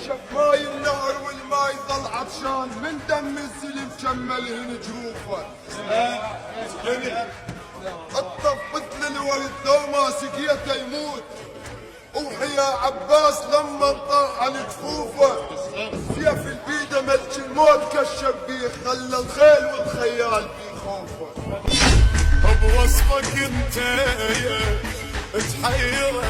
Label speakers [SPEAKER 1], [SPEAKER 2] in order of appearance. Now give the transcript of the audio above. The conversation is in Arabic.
[SPEAKER 1] شاف ماي النهر والماي ظل عطشان من دم الزلم كملهن جروفه. الطف مثل الورد لو ما سقيته يموت، وحيا عباس لما طاح عن كفوفه. سيف البيده ملك الموت كشف بيه، خلى الخيل والخيال بيخوفه.
[SPEAKER 2] بوصفك انت تحيره